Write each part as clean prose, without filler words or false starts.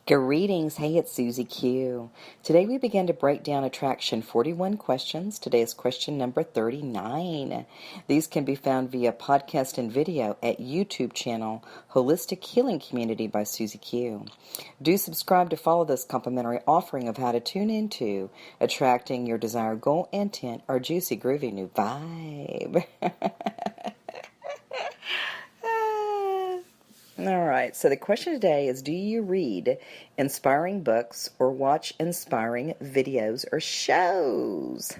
Greetings. Hey, it's Susie Q. Today we begin to break down Attraction 41 questions. Today is question number 39. These can be found via podcast and video at YouTube channel Holistic Healing Community by Susie Q. Do subscribe to follow this complimentary offering of how to tune into attracting your desired goal, intent, or juicy, groovy new vibe. All right, so the question today is, do you read inspiring books or watch inspiring videos or shows?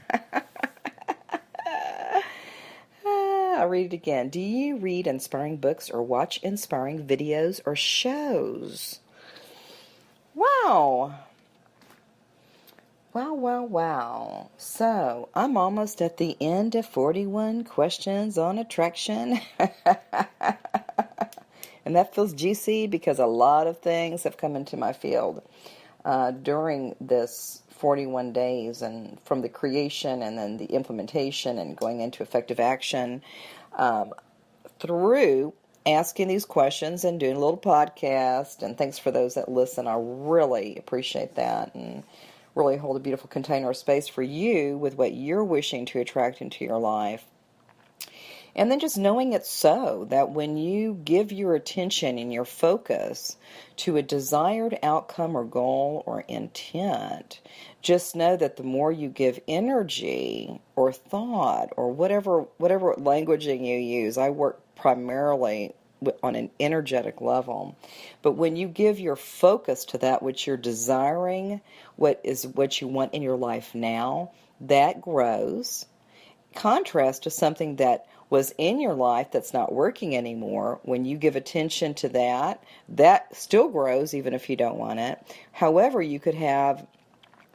I'll read it again. Do you read inspiring books or watch inspiring videos or shows? Wow. Wow. So, I'm almost at the end of 41 questions on attraction. And that feels juicy because a lot of things have come into my field during this 41 days, and from the creation and then the implementation and going into effective action through asking these questions and doing a little podcast. And thanks for those that listen. I really appreciate that and really hold a beautiful container of space for you with what you're wishing to attract into your life. And then just knowing it's so, that when you give your attention and your focus to a desired outcome or goal or intent, just know that the more you give energy or thought or whatever languaging you use, I work primarily on an energetic level. But when you give your focus to that which you're desiring, what you want in your life now, that grows. Contrast to something that was in your life that's not working anymore. When you give attention to that still grows even if you don't want it. However, you could have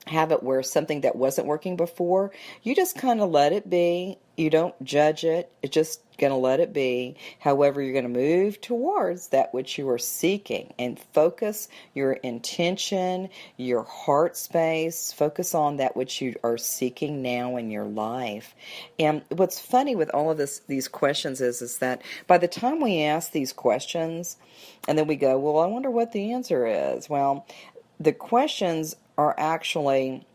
it where something that wasn't working before, you just kind of let it be. You don't judge it. It's just going to let it be. However, you're going to move towards that which you are seeking and focus your intention, your heart space, focus on that which you are seeking now in your life. And what's funny with all of these questions is that by the time we ask these questions and then we go, well, I wonder what the answer is. Well, the questions are actually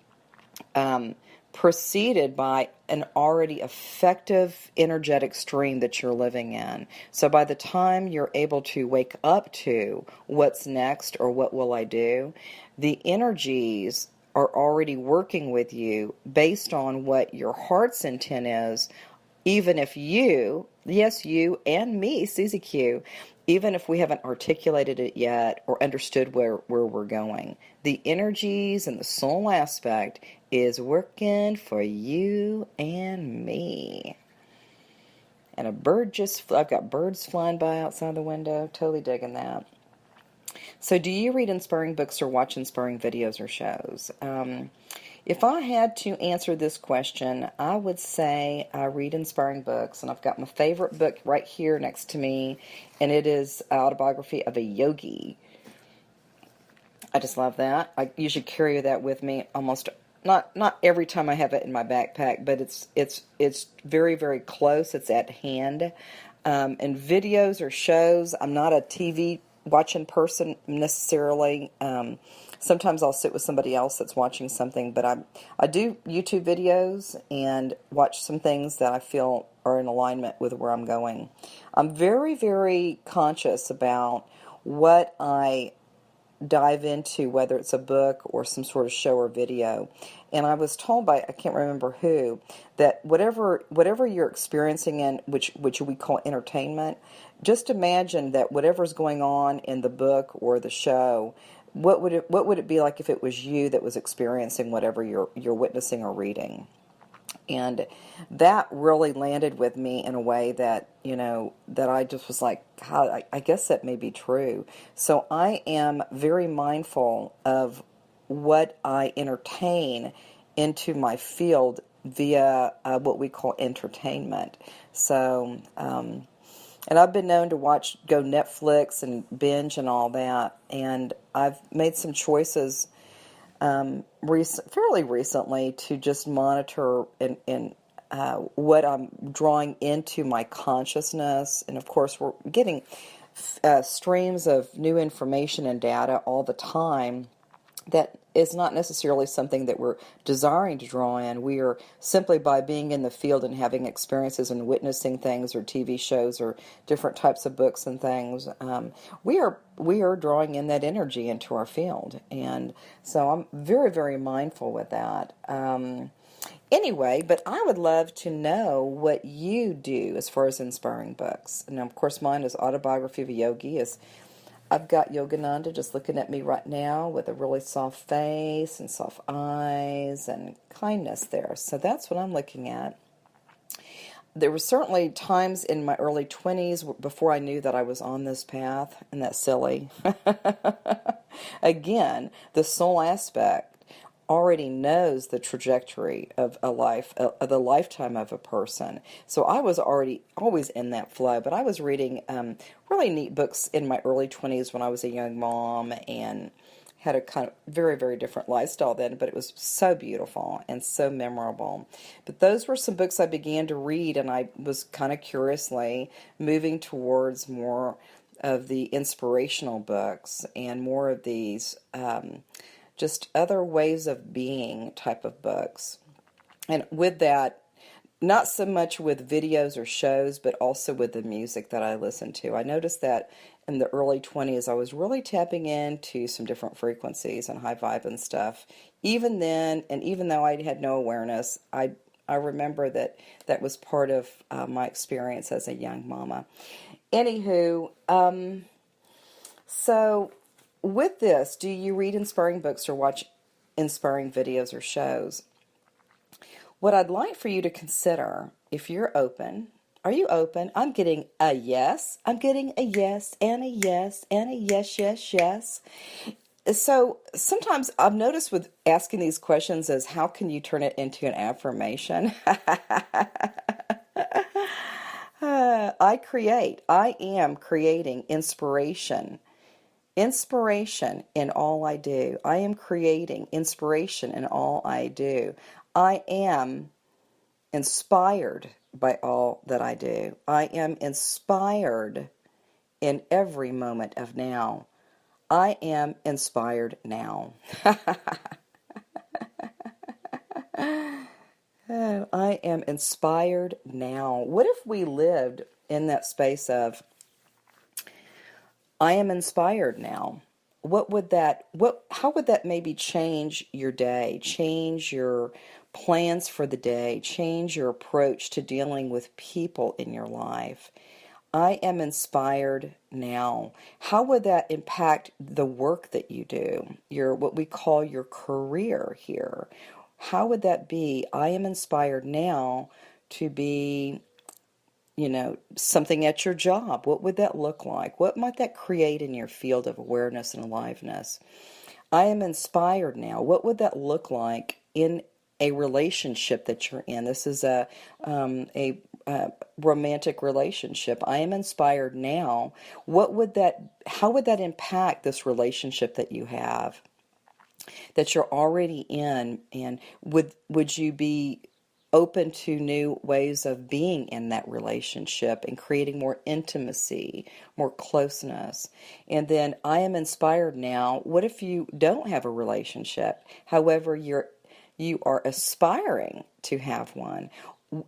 preceded by an already effective energetic stream that you're living in. So by the time you're able to wake up to what's next or what will I do, the energies are already working with you based on what your heart's intent is, even if you and me, Susie Q, even if we haven't articulated it yet or understood where we're going. The energies and the soul aspect is working for you and me. And I've got birds flying by outside the window, totally digging that. So do you read inspiring books or watch inspiring videos or shows? If I had to answer this question, I would say I read inspiring books, and I've got my favorite book right here next to me, and it is Autobiography of a Yogi. I just love that. I usually carry that with me almost, not every time I have it in my backpack, but it's very, very close. It's at hand. And videos or shows, I'm not a TV watching person necessarily. Sometimes I'll sit with somebody else that's watching something, but I do YouTube videos and watch some things that I feel are in alignment with where I'm going. I'm very, very conscious about what I dive into, whether it's a book or some sort of show or video. And I was told by, I can't remember who, that whatever you're experiencing in which we call entertainment, just imagine that whatever's going on in the book or the show, what would it be like if it was you that was experiencing whatever you're witnessing or reading? And that really landed with me in a way that, that I just was like, God, I guess that may be true. So I am very mindful of what I entertain into my field via what we call entertainment. So, and I've been known to go Netflix and binge and all that. And I've made some choices fairly recently to just monitor and what I'm drawing into my consciousness. And of course, we're getting streams of new information and data all the time that is not necessarily something that we're desiring to draw in. We are simply by being in the field and having experiences and witnessing things or TV shows or different types of books and things, we are drawing in that energy into our field. And so I'm very, very mindful with that. Anyway, but I would love to know what you do as far as inspiring books. And of course, mine is Autobiography of a Yogi. I've got Yogananda just looking at me right now with a really soft face and soft eyes and kindness there. So that's what I'm looking at. There were certainly times in my early 20s before I knew that I was on this path, and that's silly. Again, the soul aspect already knows the trajectory of a life, of the lifetime of a person. So I was already always in that flow, but I was reading really neat books in my early 20s when I was a young mom and had a kind of very, very different lifestyle then, but it was so beautiful and so memorable. But those were some books I began to read, and I was kind of curiously moving towards more of the inspirational books and more of these just other ways of being type of books. And with that, not so much with videos or shows, but also with the music that I listen to. I noticed that in the early 20s, I was really tapping into some different frequencies and high vibe and stuff. Even then, and even though I had no awareness, I remember that that was part of my experience as a young mama. Anywho, so with this, do you read inspiring books or watch inspiring videos or shows? What I'd like for you to consider, if you're open, are you open? I'm getting a yes. I'm getting a yes and a yes and a yes, yes, yes. So sometimes I've noticed with asking these questions is how can you turn it into an affirmation? I am creating inspiration. Inspiration in all I do. I am creating inspiration in all I do. I am inspired by all that I do. I am inspired in every moment of now. I am inspired now. I am inspired now. What if we lived in that space of I am inspired now? How would that maybe change your day, change your plans for the day, change your approach to dealing with people in your life? I am inspired now. How would that impact the work that you do, what we call your career here? How would that be? I am inspired now to be something at your job. What would that look like? What might that create in your field of awareness and aliveness? I am inspired now. What would that look like in a relationship that you're in? This is a romantic relationship. I am inspired now. How would that impact this relationship that you have, that you're already in? And would you be open to new ways of being in that relationship and creating more intimacy, more closeness? And then I am inspired now. What if you don't have a relationship? However, you are aspiring to have one.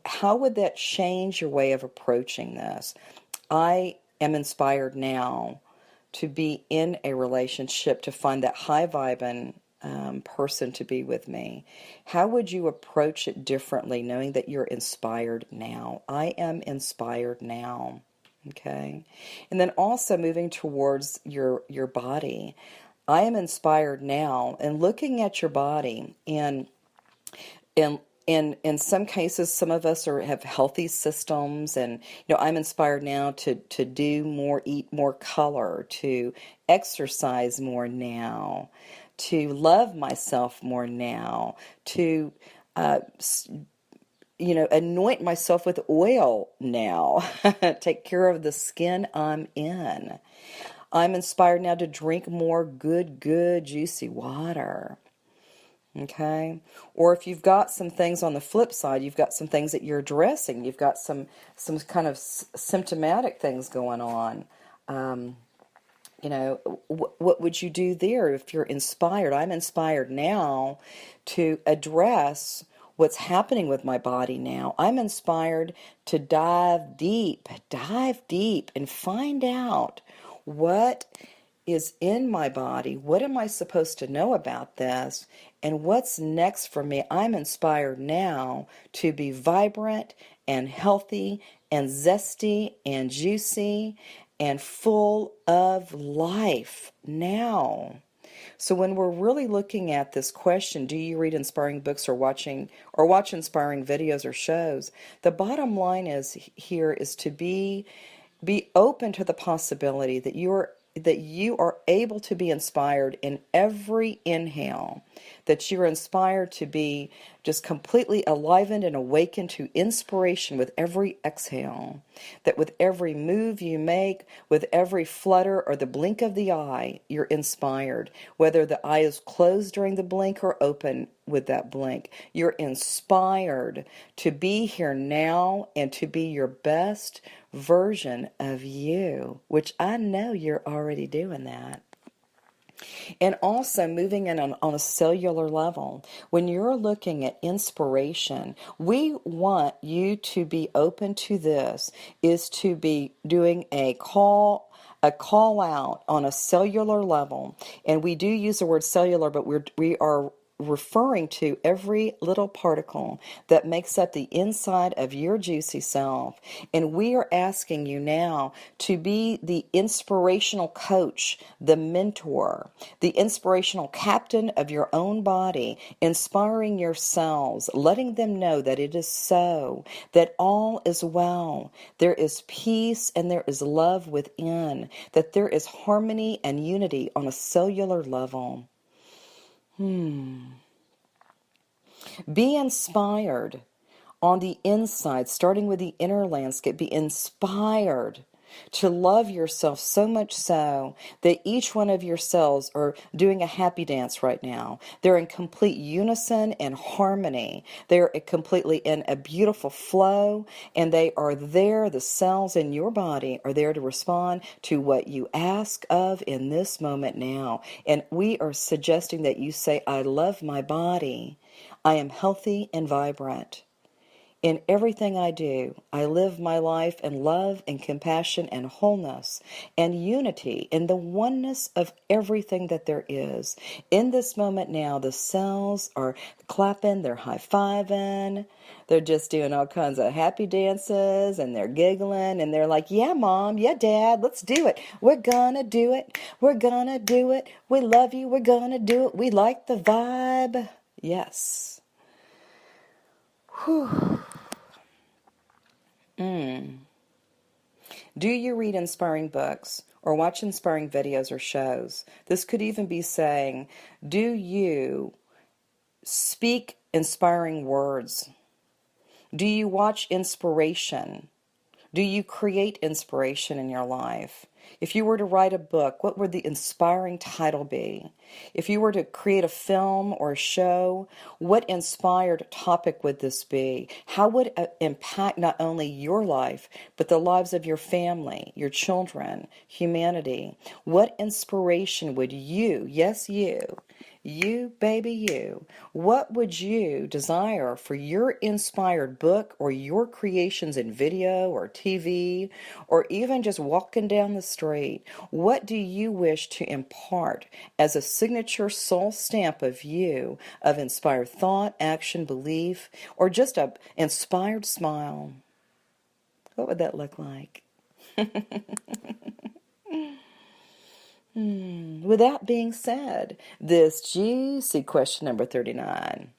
How would that change your way of approaching this? I am inspired now to be in a relationship, to find that high vibing person to be with me. How would you approach it differently knowing that you're inspired now? I am inspired now. Okay? And then also moving towards your body. I am inspired now, and looking at your body, and in some cases, some of us have healthy systems, and I'm inspired now to do more, eat more color, to exercise more now, to love myself more now, to anoint myself with oil now, take care of the skin I'm in. I'm inspired now to drink more good, juicy water. Okay? Or if you've got some things on the flip side, you've got some things that you're addressing, you've got some kind of symptomatic things going on. What would you do there if you're inspired? I'm inspired now to address what's happening with my body now. I'm inspired to dive deep, and find out what is in my body. What am I supposed to know about this? And what's next for me? I'm inspired now to be vibrant and healthy and zesty and juicy and full of life now. So when we're really looking at this question, do you read inspiring books or watch inspiring videos or shows? The bottom line is to be open to the possibility that you are able to be inspired in every inhale, that you're inspired to be just completely enlivened and awakened to inspiration with every exhale, that with every move you make, with every flutter or the blink of the eye, you're inspired. Whether the eye is closed during the blink or open with that blink, you're inspired to be here now and to be your best version of you, which I know you're already doing that. And also moving in on a cellular level, when you're looking at inspiration, we want you to be open to this, is to be doing a call out on a cellular level. And we do use the word cellular, but we are referring to every little particle that makes up the inside of your juicy self. And we are asking you now to be the inspirational coach, the mentor, the inspirational captain of your own body, inspiring yourselves, letting them know that it is so, that all is well. There is peace and there is love within, that there is harmony and unity on a cellular level. Be inspired on the inside, starting with the inner landscape. Be inspired to love yourself so much so that each one of your cells are doing a happy dance right now. They're in complete unison and harmony. They're completely in a beautiful flow, and they are there. The cells in your body are there to respond to what you ask of in this moment now. And we are suggesting that you say, I love my body. I am healthy and vibrant. In everything I do, I live my life in love and compassion and wholeness and unity in the oneness of everything that there is. In this moment now, the cells are clapping, they're high-fiving, they're just doing all kinds of happy dances, and they're giggling, and they're like, yeah, Mom, yeah, Dad, let's do it. We're gonna do it. We're gonna do it. We love you. We're gonna do it. We like the vibe. Yes. Whew. Do you read inspiring books or watch inspiring videos or shows? This could even be saying, do you speak inspiring words? Do you watch inspiration? Do you create inspiration in your life? If you were to write a book, what would the inspiring title be? If you were to create a film or a show, what inspired topic would this be? How would it impact not only your life, but the lives of your family, your children, humanity? What inspiration would you, yes, you, baby, you, what would you desire for your inspired book or your creations in video or TV or even just walking down the street? What do you wish to impart as a signature soul stamp of you, of inspired thought, action, belief, or just an inspired smile? What would that look like? With that being said, this juicy question number 39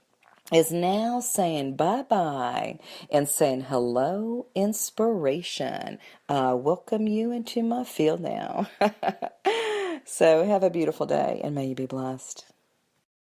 is now saying bye-bye and saying hello, inspiration. I welcome you into my field now. So have a beautiful day, and may you be blessed.